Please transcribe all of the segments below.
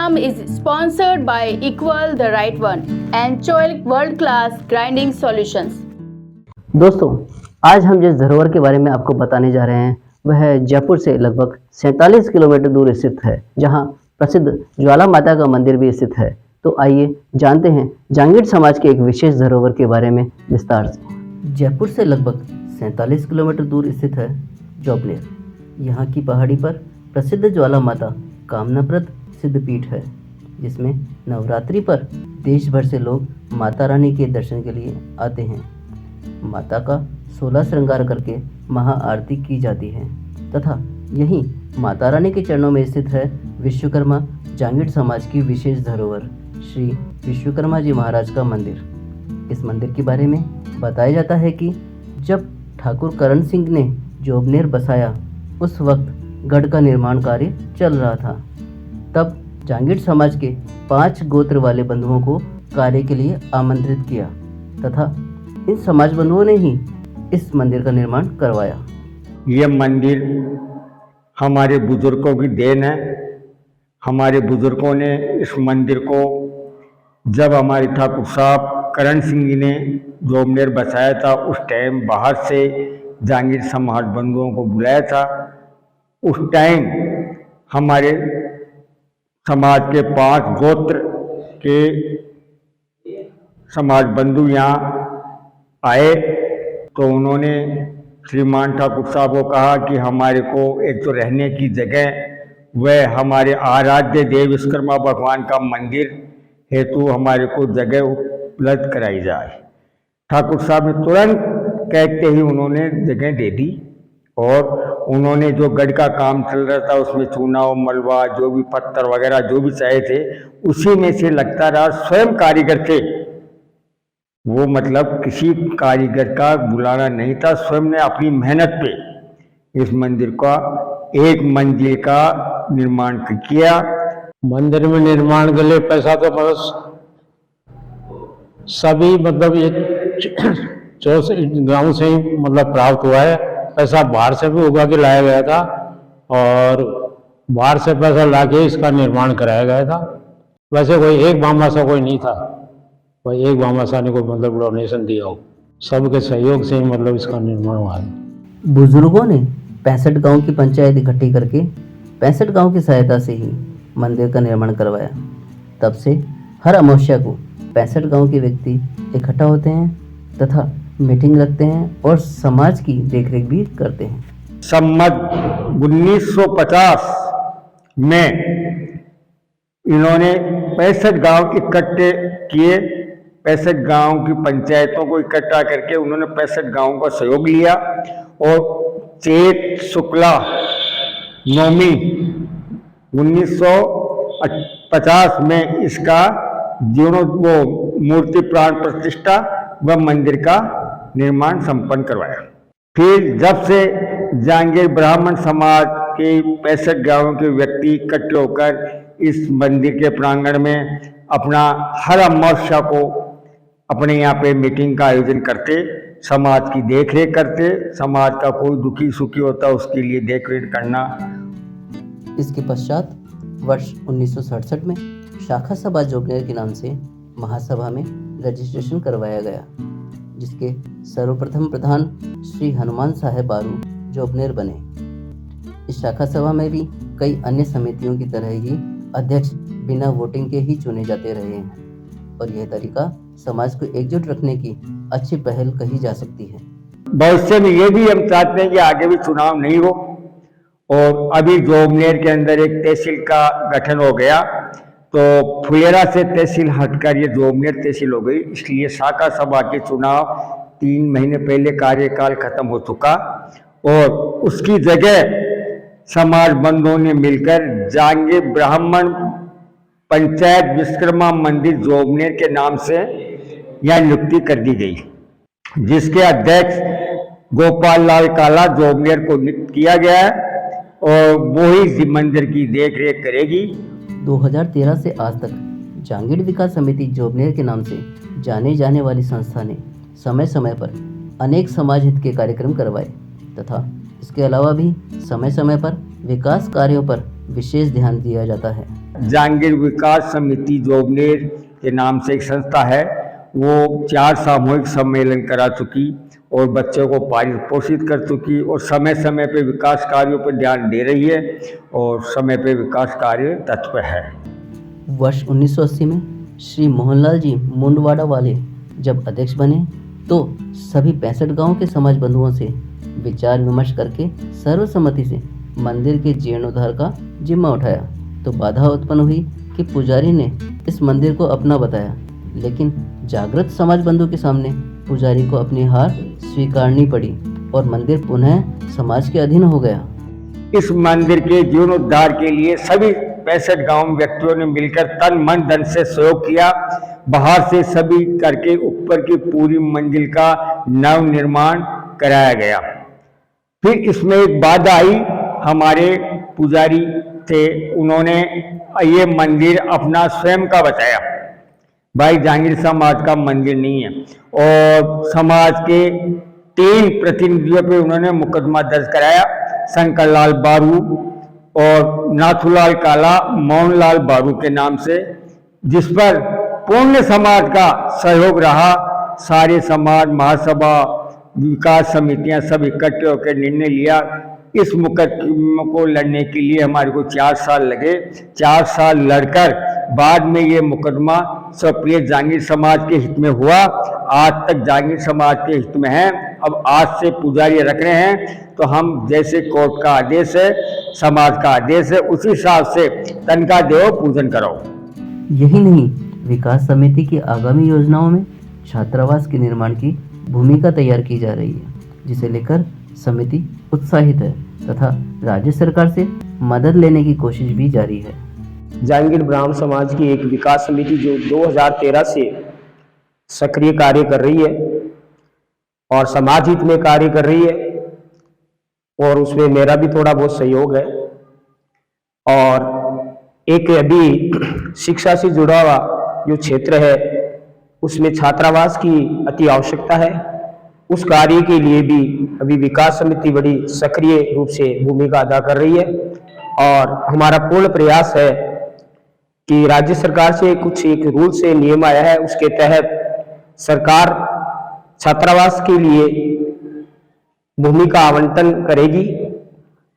program is sponsored by Equal the Right One and Choic World Class Grinding Solutions. दोस्तों, आज हम जिस धरोहर के बारे में आपको बताने जा रहे हैं वह जयपुर से लगभग 47 किलोमीटर दूर स्थित है, जहां प्रसिद्ध ज्वाला माता का मंदिर भी स्थित है। तो आइए जानते हैं जांगीड़ समाज के एक विशेष धरोहर के बारे में विस्तार से। जयपुर से लगभग 47 किलोमीटर दूर स्थित है जोबनेर। यहाँ की पहाड़ी पर प्रसिद्ध ज्वाला माता कामनाप्रद सिद्धपीठ है, जिसमें नवरात्रि पर देश भर से लोग माता रानी के दर्शन के लिए आते हैं। माता का 16 श्रृंगार करके महाआरती की जाती है तथा यहीं माता रानी के चरणों में स्थित है विश्वकर्मा जांगीड़ समाज की विशेष धरोहर श्री विश्वकर्मा जी महाराज का मंदिर। इस मंदिर के बारे में बताया जाता है कि जब ठाकुर करण सिंह ने जोबनेर बसाया, उस वक्त गढ़ का निर्माण कार्य चल रहा था। तब जांगीड़ समाज के 5 गोत्र वाले बंधुओं को कार्य के लिए आमंत्रित किया तथा इन समाज बंधुओं ने ही इस मंदिर का निर्माण करवाया। ये मंदिर हमारे बुजुर्गों की देन है। हमारे बुजुर्गों ने इस मंदिर को जब हमारे ठाकुर साहब करण सिंह जी ने जोबनेर बसाया था, उस टाइम बाहर से जांगीड़ समाज बंधुओं को बुलाया था। उस टाइम हमारे समाज के 5 गोत्र के समाज बंधु यहाँ आए, तो उन्होंने श्रीमान ठाकुर साहब को कहा कि हमारे को एक तो रहने की जगह वह हमारे आराध्य देव विश्वकर्मा भगवान का मंदिर हेतु हमारे को जगह उपलब्ध कराई जाए। ठाकुर साहब ने तुरंत कहते ही उन्होंने जगह दे दी और उन्होंने जो गढ़ का काम चल रहा था उसमें चूना और मलबा, जो भी पत्थर वगैरह जो भी चाहे थे, उसी में से लगता रहा। स्वयं कारीगर थे वो, मतलब किसी कारीगर का बुलाना नहीं था। स्वयं ने अपनी मेहनत पे इस मंदिर का एक मंजिल का निर्माण किया। मंदिर में निर्माण के लिए पैसा तो बस सभी मतलब ये 64 गांव से ही मतलब प्राप्त हुआ है। पैसा बाहर से भी उगा के लाया गया था और बाहर से पैसा लाके इसका निर्माण कराया गया था। वैसे कोई एक बामासा कोई नहीं था, कोई एक बामासा ने कोई मतलब डोनेशन दिया हो, सबके सहयोग से ही मतलब इसका निर्माण हुआ है। बुजुर्गों ने 65 गांव की पंचायत इकट्ठी करके 65 गांव की सहायता से ही मंदिर का निर्माण करवाया। तब से हर अमावस्या को 65 गांव के व्यक्ति इकट्ठा होते हैं तथा मीटिंग रखते हैं और समाज की देखरेख भी करते हैं। सम्मत 1950 में इन्होंने 65 गांव इकट्ठे किए। 65 गांव की पंचायतों को इकट्ठा करके उन्होंने 65 गांवों का सहयोग लिया और चैत शुक्ला नवमी 1950 में इसका जीर्णो वो मूर्ति प्राण प्रतिष्ठा व मंदिर का निर्माण संपन्न करवाया। फिर जब से जांगीड़ ब्राह्मण समाज के 65 गांवों के व्यक्ति इकट्ठे होकर इस मंदिर के प्रांगण में अपना हर अमावस्या को अपने यहाँ पे मीटिंग का आयोजन करते, समाज की देखरेख करते, समाज का कोई दुखी सुखी होता उसके लिए देखरेख करना। इसके पश्चात वर्ष 1967 में शाखा सभा जोबनेर के नाम से महासभा में रजिस्ट्रेशन करवाया गया, जिसके सर्वप्रथम प्रधान श्री हनुमान साहेब बारू जोबनेर बने। इस शाखा सभा में भी कई अन्य समितियों की तरह ही अध्यक्ष बिना वोटिंग के ही चुने जाते रहे हैं और यह तरीका समाज को एकजुट रखने की अच्छी पहल कही जा सकती है। भविष्य में ये भी हम चाहते हैं कि आगे भी चुनाव नहीं हो और अभी जोबनेर के अंदर एक तहसील का गठन हो गया, तो फुलेरा से तहसील हटकर ये जोबनेर तहसील हो गई। इसलिए शाखा सभा के चुनाव 3 महीने पहले कार्यकाल खत्म हो चुका और उसकी जगह समाज बंधुओं ने मिलकर जांगीड़ ब्राह्मण पंचायत विश्वकर्मा मंदिर जोबनेर के नाम से यह नियुक्ति कर दी गई, जिसके अध्यक्ष गोपाल लाल काला जोबनेर को नियुक्त किया गया है और वो ही मंदिर की देखरेख करेगी। 2013 से आज तक जांगीड़ विकास समिति जोबनेर के नाम से जाने जाने वाली संस्था ने समय समय पर अनेक समाज हित के कार्यक्रम करवाए तथा इसके अलावा भी समय समय पर विकास कार्यों पर विशेष ध्यान दिया जाता है। जहांगीर विकास समिति जोबनेर के नाम से एक संस्था है, वो 4 सामूहिक सम्मेलन करा चुकी और बच्चों को पालित पोषित कर चुकी और समय समय पे विकास कार्यों पर ध्यान दे रही है और समय पे विकास कार्य तत्पर है। वर्ष 1980 में श्री मोहनलाल जी मुंडवाड़ा वाले जब अध्यक्ष बने तो सभी 65 गांव के समाज बंधुओं से विचार विमर्श करके सर्वसम्मति से मंदिर के जीर्णोद्धार का जिम्मा उठाया, तो बाधा उत्पन्न हुई कि पुजारी ने इस मंदिर को अपना बताया, लेकिन जागृत समाज बंधु के सामने पुजारी को अपनी हार स्वीकारनी पड़ी और मंदिर पुनः समाज के अधीन हो गया। इस मंदिर के जीर्णोद्धार के लिए सभी 65 गांव व्यक्तियों ने मिलकर तन मन धन से सहयोग किया। बाहर से सभी करके ऊपर की पूरी मंजिल का नव निर्माण कराया गया। फिर इसमें एक बाधा आई, हमारे पुजारी थे, उन्होंने ये मंदिर अपना स्वयं का बताया, भाई जहांगीर समाज का मंदिर नहीं है, और समाज के 3 प्रतिनिधियों पे उन्होंने मुकदमा दर्ज कराया, शंकर लाल बारू और नाथूलाल काला, मोहनलाल बारू के नाम से, जिस पर पूर्ण समाज का सहयोग रहा। सारे समाज, महासभा, विकास समितियां सब इकट्ठे होकर निर्णय लिया। इस मुकदमे को लड़ने के लिए हमारे को 4 साल लगे। 4 साल लड़कर बाद में ये मुकदमा सप्रिय जहांगीर समाज के हित में हुआ। आज तक जहांगीर समाज के हित में है। अब आज से पुजारी रख रहे हैं तो हम जैसे कोर्ट का आदेश है, समाज का आदेश है, उसी हिसाब से तनख्वाह दो, पूजन कराओ। यही नहीं, विकास समिति की आगामी योजनाओं में छात्रावास के निर्माण की भूमिका तैयार की जा रही है, जिसे लेकर समिति उत्साहित है तथा राज्य सरकार से मदद लेने की कोशिश भी जारी है। जहांगीर ब्राह्मण समाज की एक विकास समिति जो 2013 से सक्रिय कार्य कर रही है और समाज हित में कार्य कर रही है, और उसमें मेरा भी थोड़ा बहुत सहयोग है। और एक अभी शिक्षा से जुड़ा हुआ जो क्षेत्र है उसमें छात्रावास की अति आवश्यकता है। उस कार्य के लिए भी अभी विकास समिति बड़ी सक्रिय रूप से भूमिका अदा कर रही है, और हमारा पूर्ण प्रयास है कि राज्य सरकार से कुछ एक रूल से नियम आया है, उसके तहत सरकार छात्रावास के लिए भूमि का आवंटन करेगी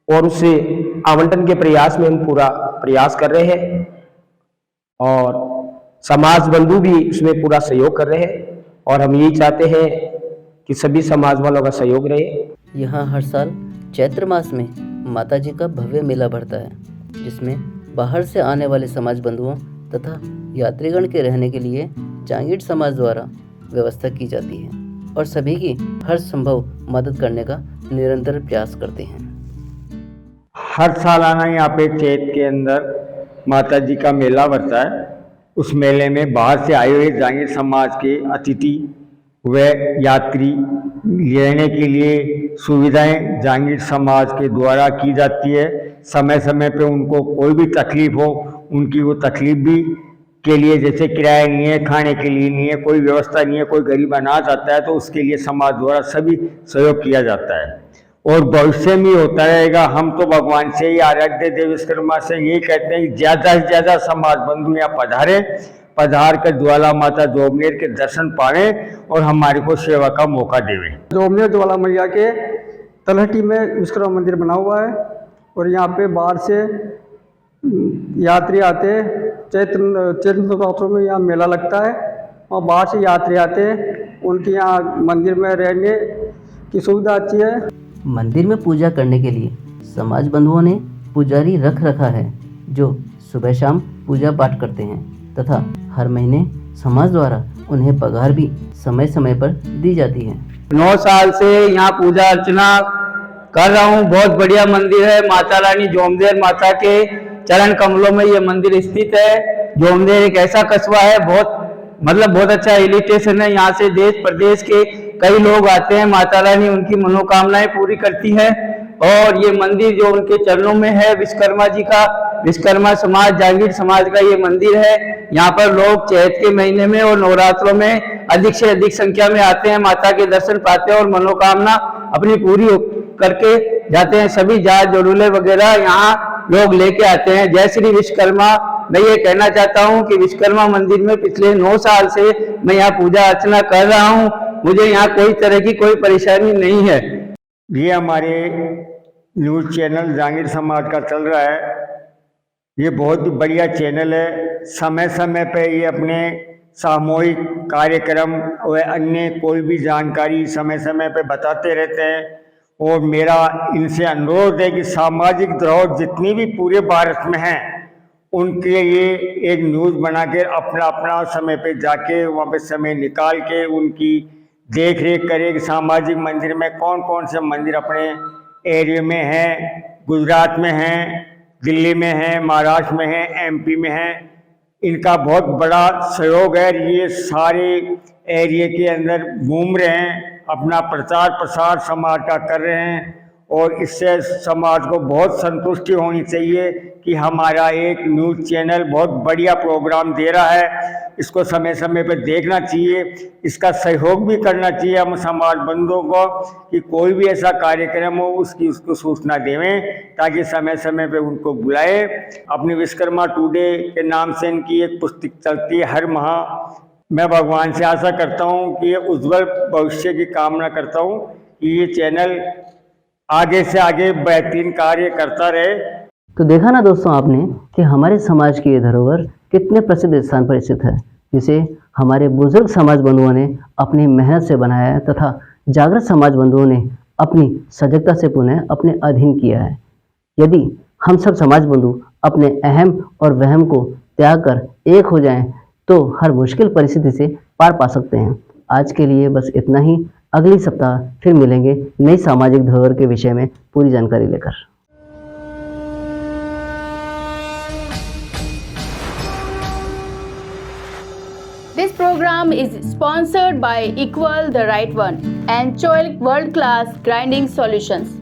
और उसे आवंटन के प्रयास में हम पूरा प्रयास कर रहे हैं और समाज बंधु भी उसमें पूरा सहयोग कर रहे हैं, और हम यही चाहते हैं कि सभी समाज वालों का सहयोग रहे। यहाँ हर साल चैत्र मास में माता जी का भव्य मेला भरता है, जिसमें बाहर से आने वाले समाज बंधुओं तथा यात्रीगण के रहने के लिए जहांगीर समाज द्वारा व्यवस्था की जाती है और सभी की हर संभव मदद करने का निरंतर प्रयास करते हैं। हर साल आना यहाँ पे चैत के अंदर माता जी का मेला भरता है। उस मेले में बाहर से आए हुए जहांगीर समाज के अतिथि व यात्री लेने के लिए सुविधाएं जहांगीर समाज के द्वारा की जाती है। समय समय पे उनको कोई भी तकलीफ हो, उनकी वो तकलीफ भी के लिए, जैसे किराया नहीं है, खाने के लिए नहीं है, कोई व्यवस्था नहीं है, कोई गरीब अनाज आता है तो उसके लिए समाज द्वारा सभी सहयोग किया जाता है और भविष्य में होता रहेगा। हम तो भगवान से ही, आराध्य देव विश्वकर्मा से यही कहते हैं कि ज़्यादा से ज़्यादा समाज बंधु यहाँ पधार कर ज्वाला माता जोबनेर के दर्शन पावे और हमारे को सेवा का मौका देवे। जोबनेर ज्वाला मैया के तलहटी में विश्वकर्मा मंदिर बना हुआ है और यहाँ पे बाहर से यात्री आते हैं। चैत्र नवरात्रों में यहाँ मेला लगता है और बाहर से यात्री आते हैं, उनके यहाँ मंदिर में रहने की सुविधा अच्छी है। मंदिर में पूजा करने के लिए समाज बंधुओं ने पुजारी रख रखा है जो सुबह शाम पूजा पाठ करते हैं तथा हर महीने समाज द्वारा उन्हें पगार भी समय समय पर दी जाती है। 9 साल से यहाँ पूजा अर्चना कर रहा हूँ। बहुत बढ़िया मंदिर है। माता रानी जोमदेर माता के चरण कमलों में ये मंदिर स्थित है। जोमदेर एक ऐसा कस्बा है, बहुत अच्छा हिल स्टेशन है। यहाँ से देश प्रदेश के कई लोग आते हैं। माता रानी उनकी मनोकामनाएं पूरी करती है और ये मंदिर जो उनके चरणों में है विश्वकर्मा जी का, विश्वकर्मा समाज जहांगीर समाज का ये मंदिर है। यहाँ पर लोग चैत के महीने में और नवरात्रों में अधिक से अधिक संख्या में आते हैं, माता के दर्शन पाते हैं और मनोकामना अपनी पूरी करके जाते हैं। सभी जात जोड़ुले वगैरह यहाँ लोग लेके आते हैं। जय श्री विश्वकर्मा। मैं ये कहना चाहता हूँ कि विश्वकर्मा मंदिर में पिछले 9 साल से मैं यहाँ पूजा अर्चना कर रहा हूँ। मुझे यहाँ कोई तरह की कोई परेशानी नहीं है। ये हमारे न्यूज़ चैनल जहांगीर समाज का चल रहा है। ये बहुत ही बढ़िया चैनल है। समय समय पे ये अपने सामूहिक कार्यक्रम और अन्य कोई भी जानकारी समय समय पे बताते रहते हैं। और मेरा इनसे अनुरोध है कि सामाजिक धरोहर जितनी भी पूरे भारत में हैं उनके लिए एक न्यूज़ बना के अपना अपना समय पे जाके वहाँ पे समय निकाल के उनकी देख रेख करें कि सामाजिक मंदिर में कौन कौन से मंदिर अपने एरिया में हैं, गुजरात में हैं, दिल्ली में हैं, महाराष्ट्र में हैं, एमपी में हैं। इनका बहुत बड़ा सहयोग है। ये सारे एरिया के अंदर घूम रहे हैं, अपना प्रचार प्रसार समाज का कर रहे हैं और इससे समाज को बहुत संतुष्टि होनी चाहिए कि हमारा एक न्यूज़ चैनल बहुत बढ़िया प्रोग्राम दे रहा है। इसको समय समय पर देखना चाहिए, इसका सहयोग भी करना चाहिए हम समाज बंधुओं को कि कोई भी ऐसा कार्यक्रम हो उसको सूचना देवें ताकि समय समय पे उनको बुलाए। अपनी विश्वकर्मा टुडे के नाम से इनकी एक पुस्तक चलती है हर माह। मैं भगवान से आशा करता हूँ कि ये उज्जवल भविष्य की कामना करता हूँ कि ये चैनल आगे से आगे बेहतरीन कार्य करता रहे। तो देखा ना दोस्तों आपने कि हमारे समाज की ये धरोहर कितने प्रसिद्ध स्थान पर स्थित है, जिसे हमारे बुजुर्ग समाज बंधुओं ने अपनी मेहनत से बनाया है तथा जागृत समाज बंधुओं ने अपनी सजगता से पुनः अपने अधीन किया है। यदि हम सब समाज बंधु अपने अहम और वहम को त्याग कर एक हो जाएं तो हर मुश्किल परिस्थिति से पार पा सकते हैं। आज के लिए बस इतना ही। अगली सप्ताह फिर मिलेंगे नई सामाजिक धरोहर के विषय में पूरी जानकारी लेकर। This program is sponsored by Equal the Right One and Choilik World Class Grinding Solutions.